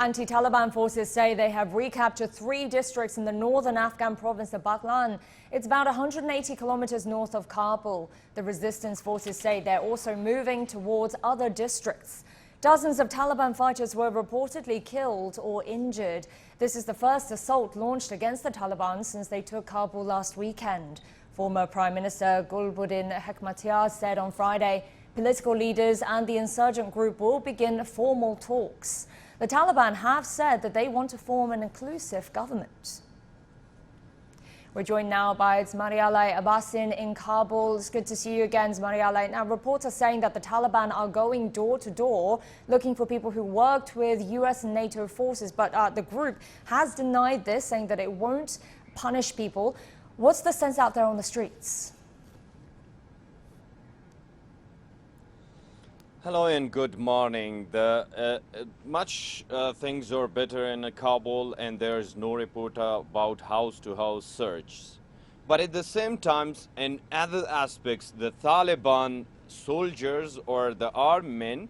Anti-Taliban forces say they have recaptured 3 districts in the northern Afghan province of Baghlan. It's about 180 kilometers north of Kabul. The resistance forces say they're also moving towards other districts. Dozens of Taliban fighters were reportedly killed or injured. This is the first assault launched against the Taliban since they took Kabul last weekend. Former Prime Minister Gulbuddin Hekmatyar said on Friday political leaders and the insurgent group will begin formal talks. The Taliban have said that they want to form an inclusive government. We're joined now by Marialay Abbasin in Kabul. It's good to see you again, Marialay. Now, reports are saying that the Taliban are going door to door looking for people who worked with US and NATO forces, but the group has denied this, saying that it won't punish people. What's the sense out there on the streets? Hello and good morning. Things are better in Kabul, and there is no report about house-to-house search. But at the same time, in other aspects, the Taliban soldiers or the armed men,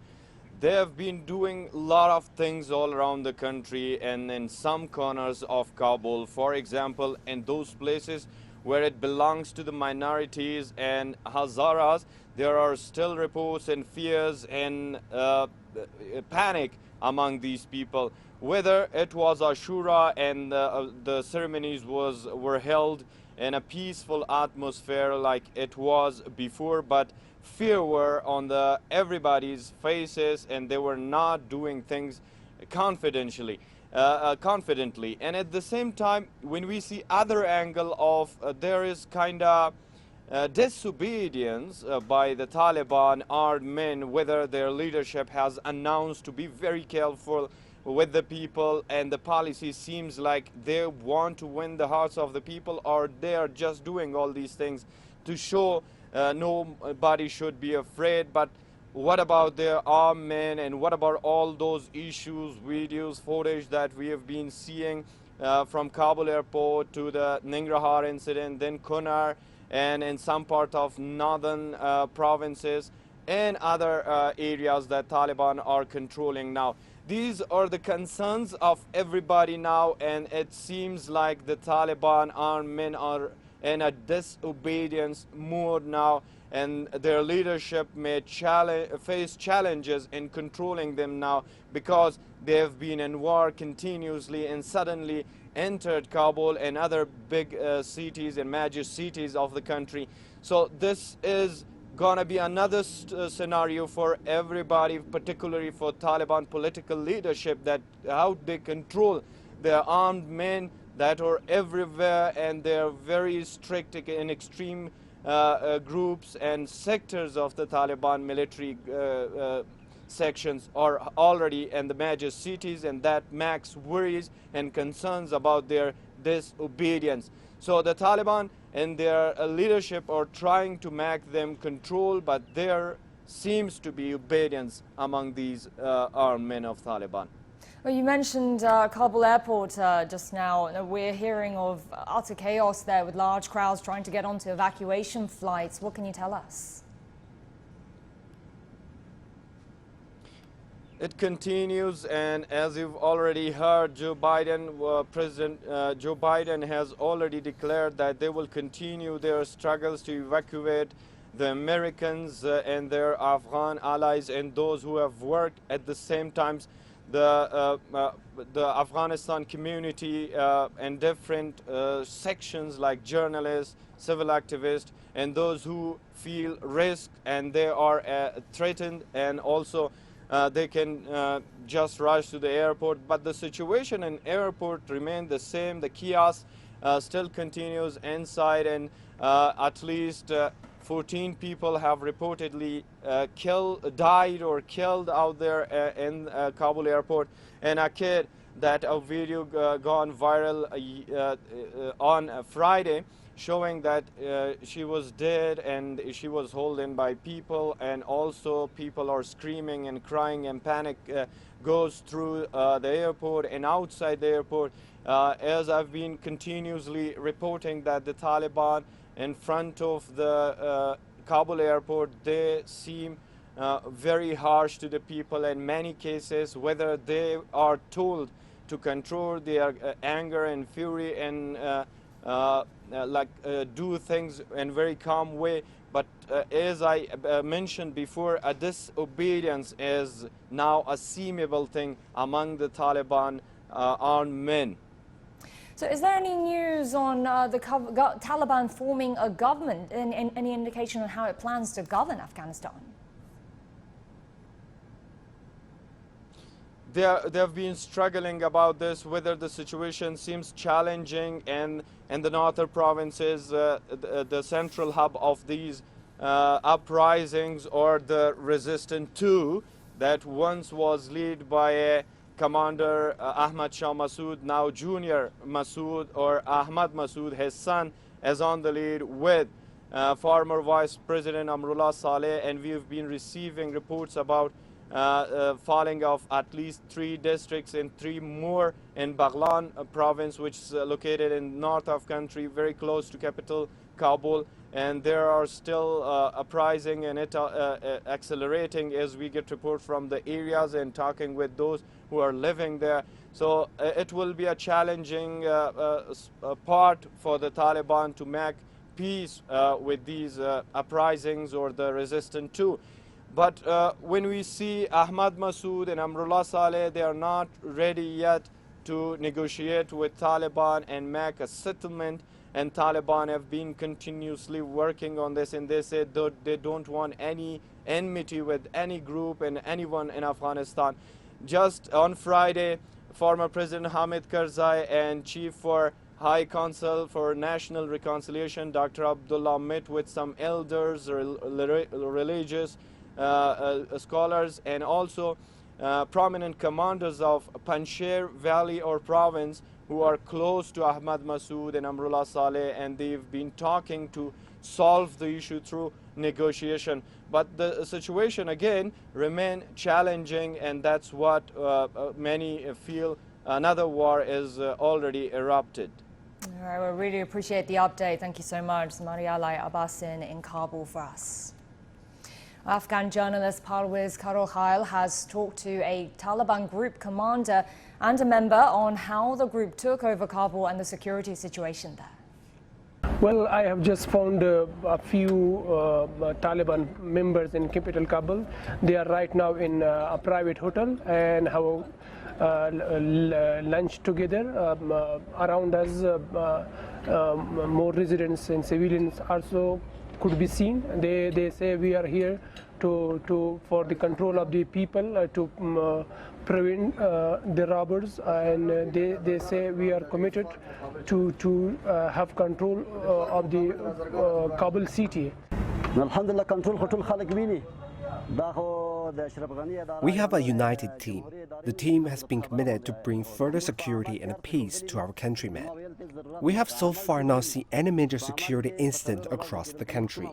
they have been doing a lot of things all around the country and in some corners of Kabul. For example, in those places where it belongs to the minorities and Hazaras, there are still reports and fears and panic among these people. Whether it was Ashura and the ceremonies were held in a peaceful atmosphere like it was before, but fear were on everybody's faces, and they were not doing things confidently. And at the same time, when we see other angle of there is kind of disobedience by the Taliban armed men, whether their leadership has announced to be very careful with the people, and the policy seems like they want to win the hearts of the people, or they are just doing all these things to show nobody should be afraid. But what about their armed men, and what about all those issues, videos, footage that we have been seeing from Kabul airport to the Nangarhar incident, then Kunar, and in some part of northern provinces and other areas that Taliban are controlling now. These are the concerns of everybody now, and it seems like the Taliban armed men are in a disobedience mode now, and their leadership may face challenges in controlling them now, because they have been in war continuously and suddenly entered Kabul and other big cities and major cities of the country. So this is gonna be another scenario for everybody, particularly for Taliban political leadership, that how they control their armed men that are everywhere, and they're very strict in extreme groups and sectors of the Taliban military sections are already in the major cities, and that makes worries and concerns about their disobedience. So the Taliban and their leadership are trying to make them control, but there seems to be obedience among these armed men of Taliban. Well, you mentioned Kabul airport just now. We're hearing of utter chaos there with large crowds trying to get onto evacuation flights. What can you tell us? It continues, and as you've already heard, President Joe Biden has already declared that they will continue their struggles to evacuate the Americans and their Afghan allies and those who have worked at the same time. The Afghanistan community and different sections like journalists, civil activists, and those who feel risk and they are threatened, and also they can just rush to the airport. But the situation in airport remains the same. The chaos still continues inside, and at least 14 people have reportedly died or killed out there in Kabul airport. And a kid, that a video gone viral on Friday, showing that she was dead and she was held in by people, and also people are screaming and crying, and panic goes through the airport and outside the airport. As I've been continuously reporting that the Taliban in front of the Kabul airport, they seem very harsh to the people in many cases, whether they are told to control their anger and fury and do things in a very calm way. But as I mentioned before, disobedience is now a seemable thing among the Taliban armed men. So is there any news on the Taliban forming a government, and any indication on how it plans to govern Afghanistan? They have been struggling about this, whether the situation seems challenging and the northern provinces, the central hub of these uprisings, or the resistance too, that once was led by Commander Ahmad Shah Massoud, now Junior Massoud, or Ahmad Massoud, his son, is on the lead with former Vice President Amrullah Saleh, and we have been receiving reports about falling of at least 3 districts and 3 more in Baghlan province, which is located in north of country, very close to capital Kabul. And there are still uprising and it accelerating as we get report from the areas and talking with those who are living there. So it will be a challenging part for the Taliban to make peace with these uprisings or the resistance too. But when we see Ahmad Massoud and Amrullah Saleh, they are not ready yet to negotiate with Taliban and make a settlement. And Taliban have been continuously working on this, and they said they don't want any enmity with any group and anyone in Afghanistan. Just on Friday, former President Hamid Karzai and Chief for High Council for National Reconciliation, Dr. Abdullah, met with some elders, religious scholars, and also prominent commanders of Panjshir Valley or province who are close to Ahmad Massoud and Amrullah Saleh, and they've been talking to solve the issue through negotiation. But the situation again remains challenging, and that's what many feel another war is already erupted. All right, we really appreciate the update. Thank you so much, Marialai Abbasin in Kabul for us. Afghan journalist Parwiz Karokhail has talked to a Taliban group commander and a member on how the group took over Kabul and the security situation there. Well, I have just found a few Taliban members in capital Kabul. They are right now in a private hotel and have lunch together. Around us, more residents and civilians also could be seen. They say we are here for the control of the people, to prevent the robbers, and they say we are committed to have control of the Kabul city. We have a united team. The team has been committed to bring further security and peace to our countrymen. We have so far not seen any major security incident across the country.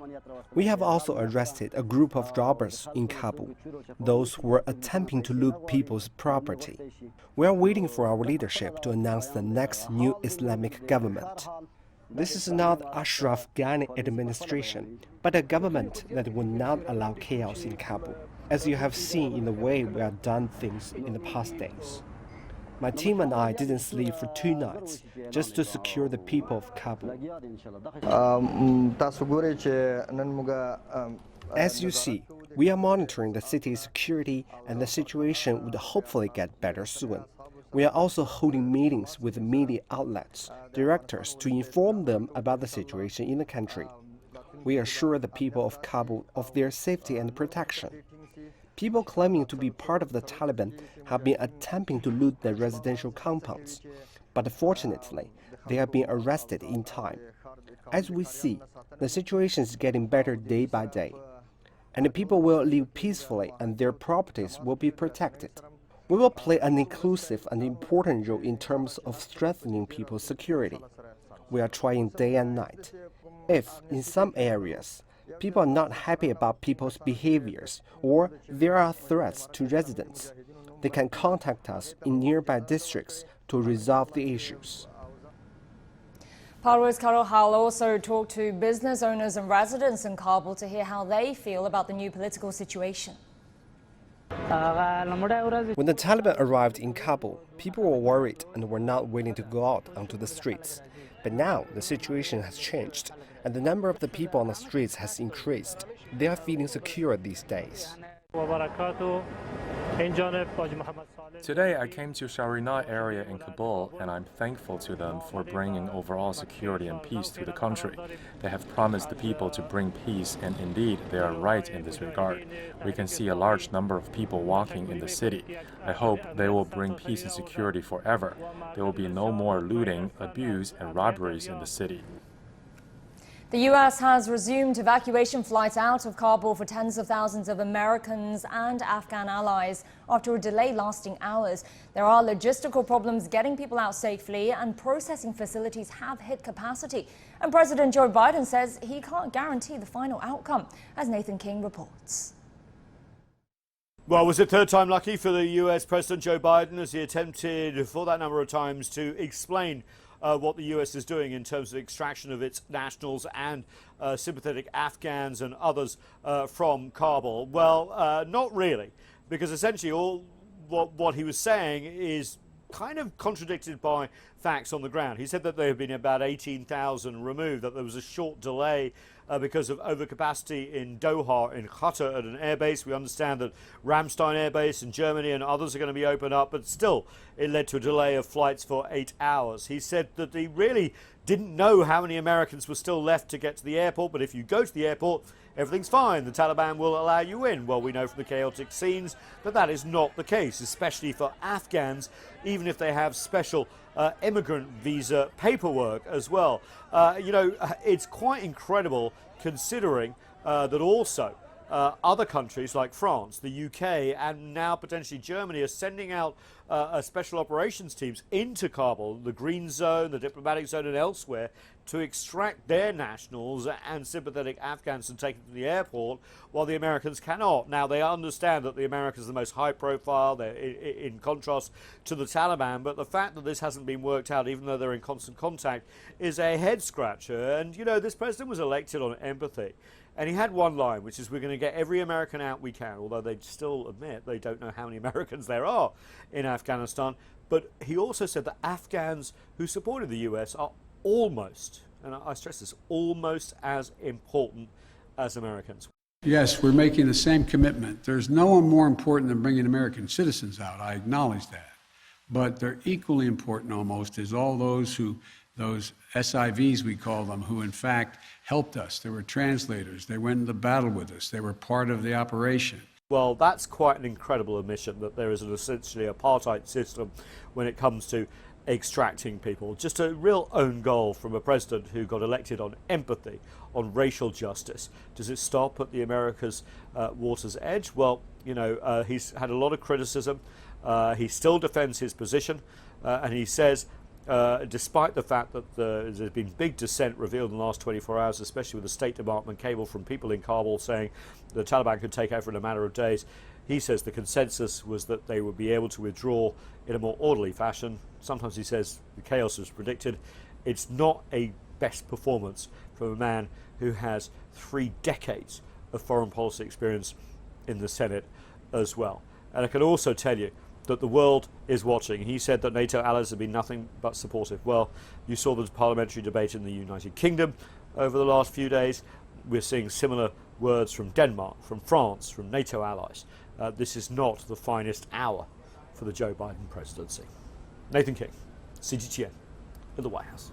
We have also arrested a group of robbers in Kabul, those who were attempting to loot people's property. We are waiting for our leadership to announce the next new Islamic government. This is not Ashraf Ghani administration, but a government that will not allow chaos in Kabul, as you have seen in the way we have done things in the past days. My team and I didn't sleep for 2 nights just to secure the people of Kabul. As you see, we are monitoring the city's security, and the situation would hopefully get better soon. We are also holding meetings with media outlets, directors, to inform them about the situation in the country. We assure the people of Kabul of their safety and protection. People claiming to be part of the Taliban have been attempting to loot their residential compounds, but fortunately, they have been arrested in time. As we see, the situation is getting better day by day, and the people will live peacefully and their properties will be protected. We will play an inclusive and important role in terms of strengthening people's security. We are trying day and night. If, in some areas, people are not happy about people's behaviors or there are threats to residents, they can contact us in nearby districts to resolve the issues. Parwiz Karokhail also talked to business owners and residents in Kabul to hear how they feel about the new political situation. When the Taliban arrived in Kabul, people were worried and were not willing to go out onto the streets. But now the situation has changed, and the number of the people on the streets has increased. They are feeling secure these days. Today I came to Sharinat area in Kabul, and I'm thankful to them for bringing overall security and peace to the country. They have promised the people to bring peace, and indeed they are right in this regard. We can see a large number of people walking in the city. I hope they will bring peace and security forever. There will be no more looting, abuse, and robberies in the city. The U.S. has resumed evacuation flights out of Kabul for tens of thousands of Americans and Afghan allies after a delay lasting hours. There are logistical problems getting people out safely, and processing facilities have hit capacity. And President Joe Biden says he can't guarantee the final outcome, as Nathan King reports. Well, was it third time lucky for the US President Joe Biden as he attempted for that number of times to explain what the US is doing in terms of extraction of its nationals and sympathetic Afghans and others from Kabul? Well, not really, because essentially all what he was saying is kind of contradicted by facts on the ground. He said that there have been about 18,000 removed, that there was a short delay because of overcapacity in Doha, in Qatar, at an airbase. We understand that Ramstein airbase in Germany and others are going to be opened up, but still it led to a delay of flights for 8 hours. He said that he really didn't know how many Americans were still left to get to the airport, but if you go to the airport, everything's fine. The Taliban will allow you in. Well, we know from the chaotic scenes that that is not the case, especially for Afghans, even if they have special immigrant visa paperwork as well. It's quite incredible considering that also other countries like France, the UK, and now potentially Germany are sending out special operations teams into Kabul, the Green Zone, the Diplomatic Zone, and elsewhere, to extract their nationals and sympathetic Afghans and take them to the airport, while the Americans cannot. Now, they understand that the Americans are the most high profile, they're in contrast to the Taliban, but the fact that this hasn't been worked out, even though they're in constant contact, is a head scratcher. And, you know, this president was elected on empathy. And he had one line, which is, we're going to get every American out we can, although they still admit they don't know how many Americans there are in Afghanistan. But he also said that Afghans who supported the US are almost, and I stress this, almost as important as Americans. Yes, we're making the same commitment. There's no one more important than bringing American citizens out. I acknowledge that. But they're equally important almost is all those SIVs, we call them, who in fact helped us. They were translators. They went into battle with us. They were part of the operation. Well, that's quite an incredible admission that there is an essentially apartheid system when it comes to extracting people. Just a real own goal from a president who got elected on empathy, on racial justice. Does it stop at the America's water's edge? Well, you know, he's had a lot of criticism. He still defends his position, and he says, despite the fact that there's been big dissent revealed in the last 24 hours, especially with the State Department cable from people in Kabul saying the Taliban could take over in a matter of days, he says the consensus was that they would be able to withdraw in a more orderly fashion. Sometimes he says the chaos was predicted. It's not a best performance from a man who has 3 decades of foreign policy experience in the Senate as well. And I can also tell you that the world is watching. He said that NATO allies have been nothing but supportive. Well, you saw the parliamentary debate in the United Kingdom over the last few days. We're seeing similar words from Denmark, from France, from NATO allies. This is not the finest hour for the Joe Biden presidency. Nathan King, CGTN, in the White House.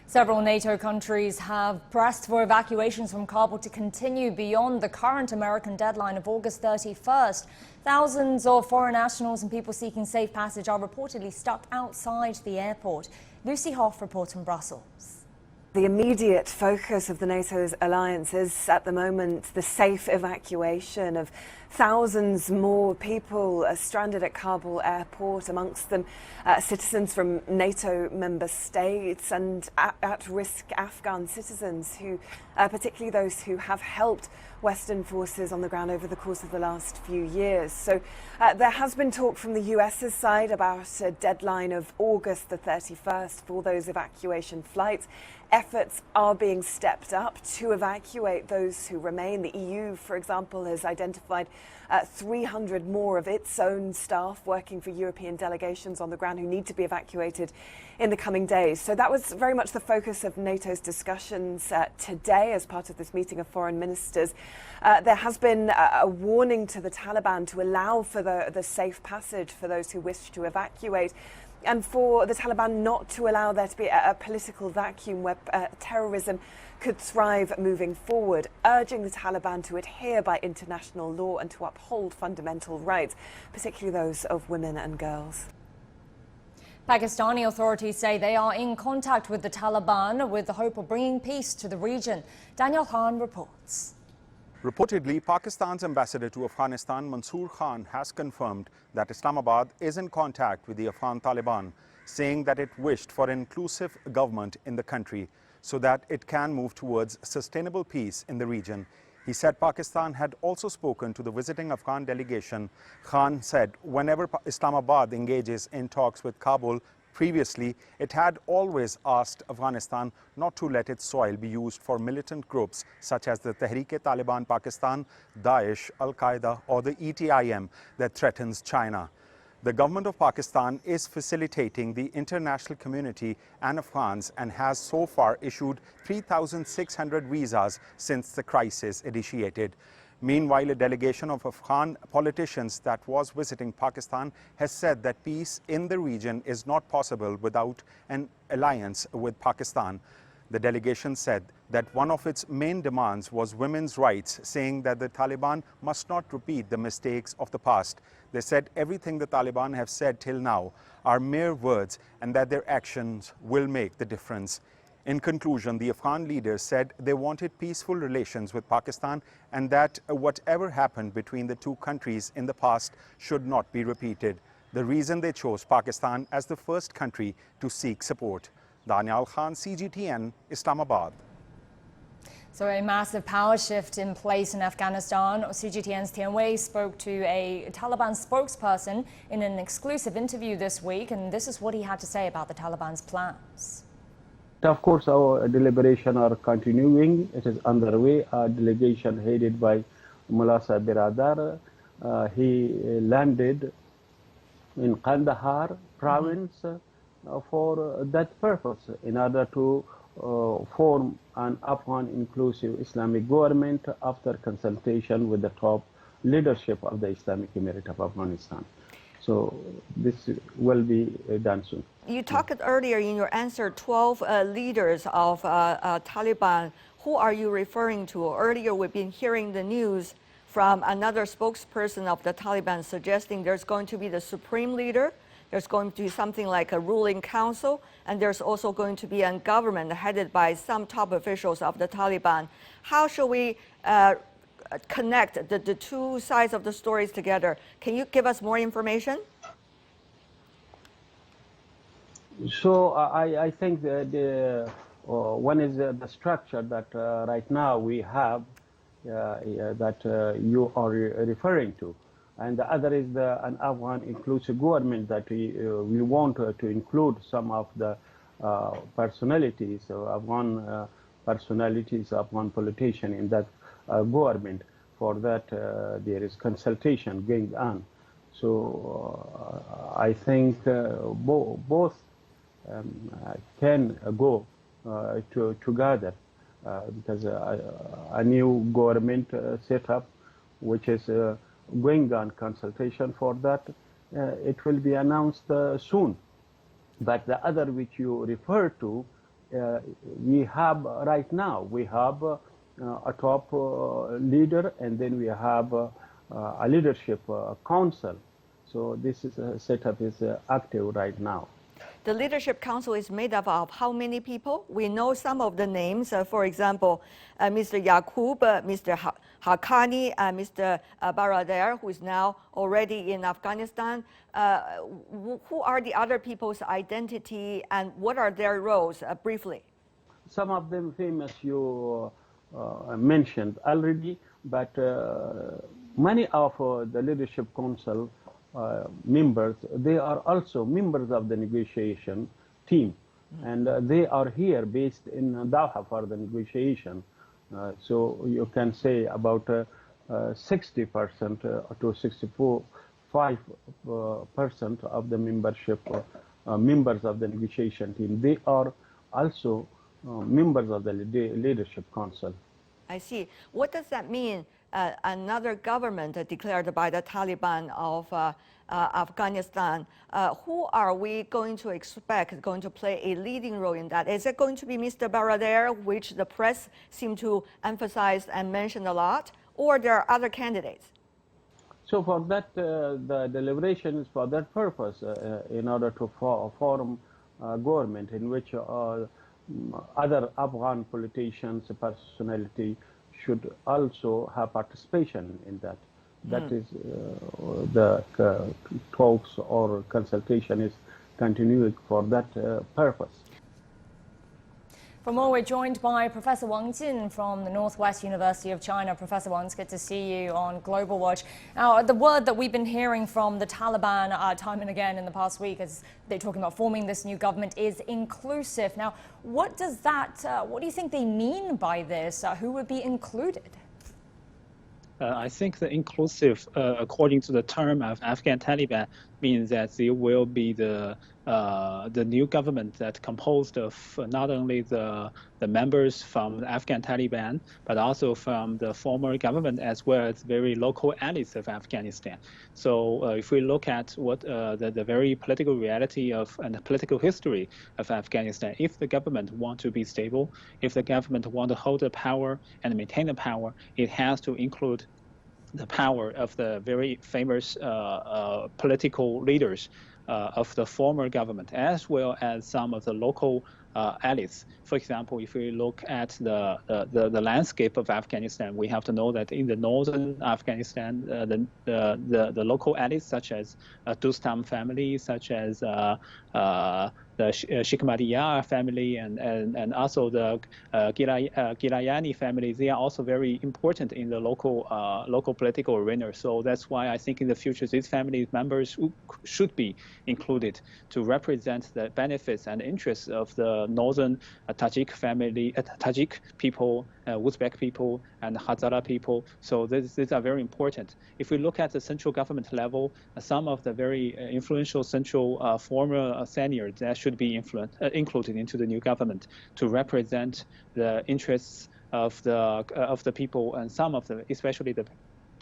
Several NATO countries have pressed for evacuations from Kabul to continue beyond the current American deadline of August 31st. Thousands of foreign nationals and people seeking safe passage are reportedly stuck outside the airport. Lucy Hoff reports from Brussels. The immediate focus of the NATO's alliance is at the moment the safe evacuation of thousands more people are stranded at Kabul airport, amongst them citizens from NATO member states and at-risk Afghan citizens, who, particularly those who have helped Western forces on the ground over the course of the last few years. So there has been talk from the US's side about a deadline of August the 31st for those evacuation flights. Efforts are being stepped up to evacuate those who remain. The EU, for example, has identified 300 more of its own staff working for European delegations on the ground who need to be evacuated in the coming days. So that was very much the focus of NATO's discussions today as part of this meeting of foreign ministers. There has been a warning to the Taliban to allow for the safe passage for those who wish to evacuate, and for the Taliban not to allow there to be a political vacuum where terrorism could thrive moving forward, urging the Taliban to adhere by international law and to uphold fundamental rights, particularly those of women and girls. Pakistani authorities say they are in contact with the Taliban with the hope of bringing peace to the region. Daniel Khan reports. Reportedly, Pakistan's ambassador to Afghanistan, Mansoor Khan, has confirmed that Islamabad is in contact with the Afghan Taliban, saying that it wished for an inclusive government in the country so that it can move towards sustainable peace in the region. He said Pakistan had also spoken to the visiting Afghan delegation. Khan said whenever Islamabad engages in talks with Kabul, previously, it had always asked Afghanistan not to let its soil be used for militant groups such as the Tehreek-e-Taliban Pakistan, Daesh, Al-Qaeda or the ETIM that threatens China. The government of Pakistan is facilitating the international community and Afghans and has so far issued 3,600 visas since the crisis initiated. Meanwhile, a delegation of Afghan politicians that was visiting Pakistan has said that peace in the region is not possible without an alliance with Pakistan. The delegation said that one of its main demands was women's rights, saying that the Taliban must not repeat the mistakes of the past. They said everything the Taliban have said till now are mere words and that their actions will make the difference. In conclusion, the Afghan leaders said they wanted peaceful relations with Pakistan and that whatever happened between the two countries in the past should not be repeated. The reason they chose Pakistan as the first country to seek support. Daniel Khan, CGTN, Islamabad. So a massive power shift in place in Afghanistan. CGTN's Tian Wei spoke to a Taliban spokesperson in an exclusive interview this week, and this is what he had to say about the Taliban's plans. Of course, our deliberations are continuing. It is underway. A delegation headed by Mullah Biradar, he landed in Kandahar province for that purpose, in order to form an Afghan inclusive Islamic government after consultation with the top leadership of the Islamic Emirate of Afghanistan. So this will be done soon. You talked earlier in your answer 12 leaders of Taliban. Who are you referring to? Earlier we've been hearing the news from another spokesperson of the Taliban suggesting there's going to be the supreme leader, there's going to be something like a ruling council, and there's also going to be a government headed by some top officials of the Taliban. How should we connect the two sides of the stories together? Can you give us more information? So I think that one is the structure that right now we have that you are referring to, and the other is an Afghan inclusive government that we want to include some of the personalities, Afghan personalities, Afghan politicians in that government. For that, there is consultation going on. So I think both can go together because a new government set up, which is going on consultation for that, it will be announced soon. But the other which you refer to, we have right now, we have a top leader, and then we have a leadership council. So this is setup is active right now. the Leadership Council is made up of how many people? We know some of the names, for example, Mr. Yaqub, Mr. Haqqani, Mr. Baradar, who is now already in Afghanistan. Who are the other people's identity and what are their roles, briefly? Some of them famous you mentioned already, but many of the Leadership Council members, they are also members of the negotiation team, and they are here based in Doha for the negotiation. So you can say about 60% to 65% of the membership members of the negotiation team, they are also members of the Leadership Council. I see. What does that mean? Another government declared by the Taliban of Afghanistan. Who are we going to expect going to play a leading role in that? Is it going to be Mr. Baradar, which the press seem to emphasize and mention a lot, or there are other candidates? So for that, the deliberation is for that purpose, in order to form a government in which other Afghan politicians, personality should also have participation in that. That is the talks or consultation is continuing for that purpose. For more, we're joined by Professor Wang from the Northwest University of China. Professor Wang, it's good to see you on Global Watch. Now, the word that we've been hearing from the Taliban time and again in the past week as they're talking about forming this new government is inclusive. Now, what does that, what do you think they mean by this? Who would be included? I think the inclusive, according to the term of Afghan Taliban, means that there will be the new government that composed of not only the members from the Afghan Taliban, but also from the former government as well as very local allies of Afghanistan. So if we look at what the very political reality of and the political history of Afghanistan, if the government want to be stable, if the government want to hold the power and maintain the power, it has to include the power of the very famous political leaders of the former government, as well as some of the local allies. For example, if we look at the landscape of Afghanistan, we have to know that in the northern Afghanistan, the local allies such as Dostam family, such as the Hekmatyar family, and also the Gilayani family, they are also very important in the local political arena. So that's why I think in the future these family members should be included to represent the benefits and interests of the northern Tajik family, Tajik people, Uzbek people, and Hazara people. So these are very important. If we look at the central government level, some of the very influential central former seniors that should be included into the new government to represent the interests of the people and some of the, especially the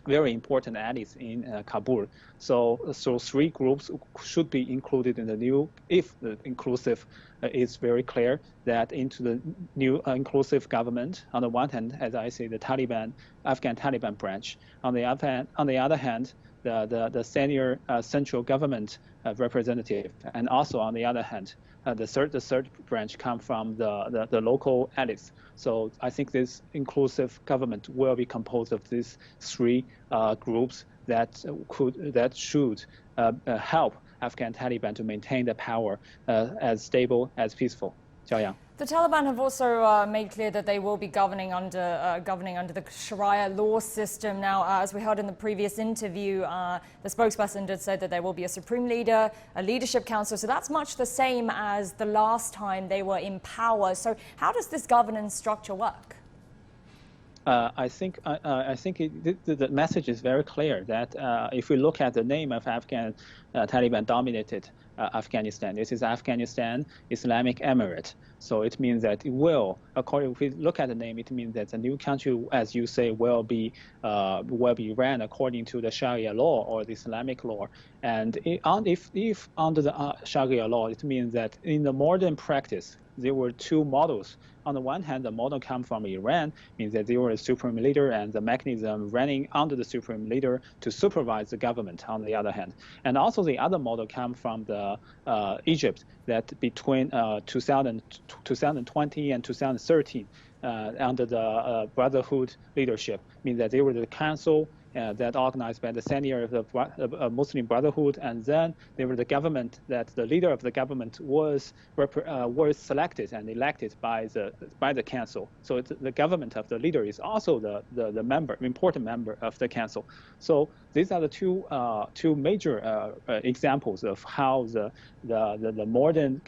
very important allies in Kabul. So three groups should be included in the new, if the inclusive is very clear, that into the new inclusive government. On the one hand, as I say, the Taliban, Afghan Taliban branch. On the other hand, the senior central government representative, and also on the other hand, the third branch come from the local allies. So I think this inclusive government will be composed of these three groups that should help Afghan Taliban to maintain the power as stable as peaceful. Xiaoyang. The Taliban have also made clear that they will be governing under the Sharia law system. Now, as we heard in the previous interview, the spokesperson did say that there will be a supreme leader, a leadership council. So that's much the same as the last time they were in power. So how does this governance structure work? I think the message is very clear that if we look at the name of Afghan Taliban dominated Afghanistan, this is Afghanistan Islamic Emirate. So it means that it will, if we look at the name, it means that the new country, as you say, will be ran according to the Sharia law or the Islamic law. And if under the Sharia law, it means that in the modern practice, there were two models. On the one hand, the model comes from Iran, means that they were a supreme leader and the mechanism running under the supreme leader to supervise the government on the other hand. And also the other model comes from the Egypt, that between 2020 and 2013, under the Brotherhood leadership, means that they were the council that organized by the senior of the Muslim Brotherhood, and then they were the government that the leader of the government was selected and elected by the council. So the government of the leader is also the member, important member of the council. So these are the two major examples of how the modern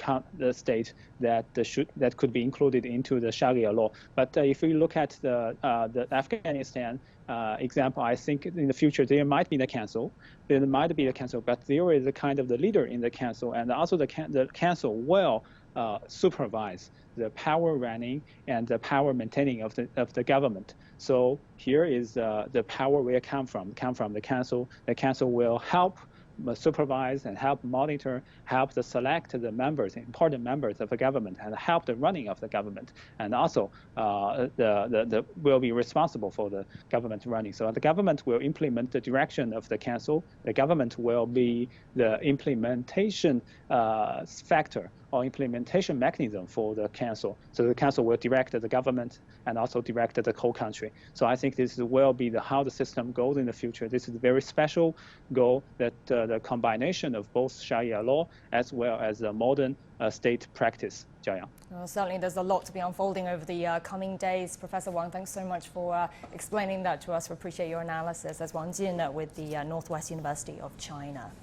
state that could be included into the Sharia law. But if we look at the Afghanistan example, I think in the future there might be the council, but there is a kind of the leader in the council, and also the council will supervise the power running and the power maintaining of the government. So here is the power will come from the council. The council will help supervise and help monitor, help to select the members, important members of the government, and help the running of the government, and also will be responsible for the government running. So the government will implement the direction of the council. The government will be the implementation factor or implementation mechanism for the council. So the council will direct the government and also direct the whole country. So I think this will be how the system goes in the future. This is a very special goal, that the combination of both Sharia law as well as the modern state practice. Jiayang. Well, certainly there's a lot to be unfolding over the coming days. Professor Wang, thanks so much for explaining that to us. We appreciate your analysis. As Wang Jin with the Northwest University of China.